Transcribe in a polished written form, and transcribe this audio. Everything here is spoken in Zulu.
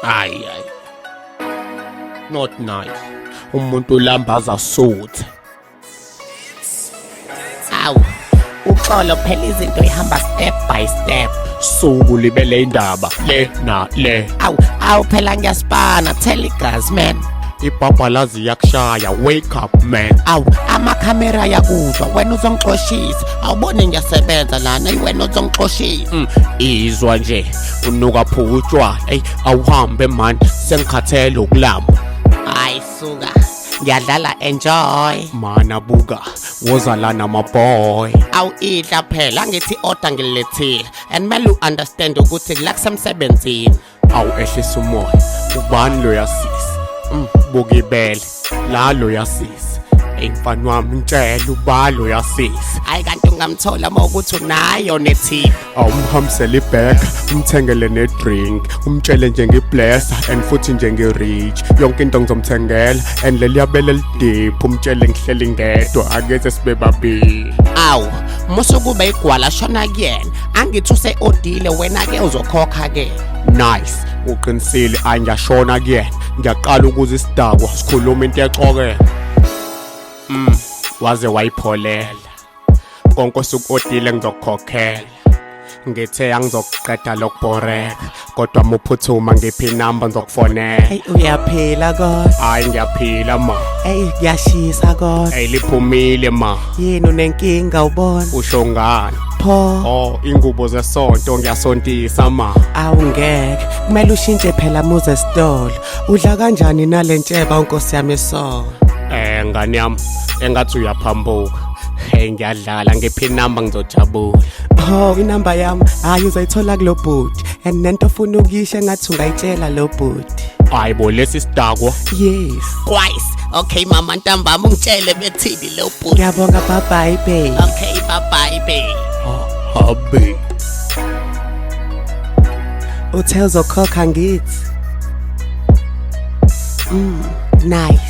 Ayi. Not nice. Umuntu ulambaza suthe. Awu, uxolo phela izinto ihamba step by step. Suku libele indaba le na le. Awu phela ngiyasipana, tell igazi man. Ibhabhalazi yakushaya, wake up man. Awu, amakhamera yakuzwa, wena uzongixoshisa. Awubone ngiyasebenza lana, wena uzongixoshisa. Izwa nje, unuka phuka utshwala. Ey, awuhambe man, sengikhathele ukulamba. Hayi suka, ngiyadlala enjoy. Mana buka, woza lana my boy. Awu idla phela, ngithi order ngilethile. And mele understand ukuthi kulakusemsebenzini. Awu ehlisa umoya, ubani lo yasisi. Buka ibele, la lo yasisi. Ey mfana wami ngitshela ubalo yasisi. Hayi kanti ungamthola mawukuthi unayo nethiphi. Awumhambisele ibheka, umthengele ne-drink, umtshele nje ngiblessa and futhi nje ngi-rich. Yonke into ngizomthengela and leli yabele lidiphu, umtshele ngihleli ngedwa akeze sibe babili. Awu, musukube igwala shona kuyena. Angithi use-odile wena-ke uzokhokha-ke. Nice, uqinisile angiyashona kuyena. Ngiyaqala ukuze isidakwa sikhuluma into exokela. Waze wayipholela. Konke osuku-odile ngizokukhokhela. Ngithe angizokuqeda lokubhoreka, kodwa muphuthuma ngiphi inamba ngizokufonela. Hey uyaphila kodwa. Hayi ngiyaphila ma. Hey kuyashisa kodwa. Hey liphumile ma. Yini unenkinga ubona? Usho ngani? Pho. Oh ingubo zesonto ngiyasontisa ma. Awu ngeke, kumele ushintshe phela muze esitolo. Udla kanjani nalentsheba unkosi yami esolo? Ngani yami, engathi uyaphambuka. Hey ngiyadlala ngiphi inamba ngizojabula. Oh inamba yami, hayi uzayithola kulo bhuti. And nento ofuna ukuyisho ngathi ungayitshela lo bhuti. Hayibo lesi sidakwa. Yes. Twice. Okay mama ntambama ungitshele bethini lo bhuti. Ngiyabonga bye babe. Okay bye babe. Habi. Uthe uzokhokha ngithi. Nice.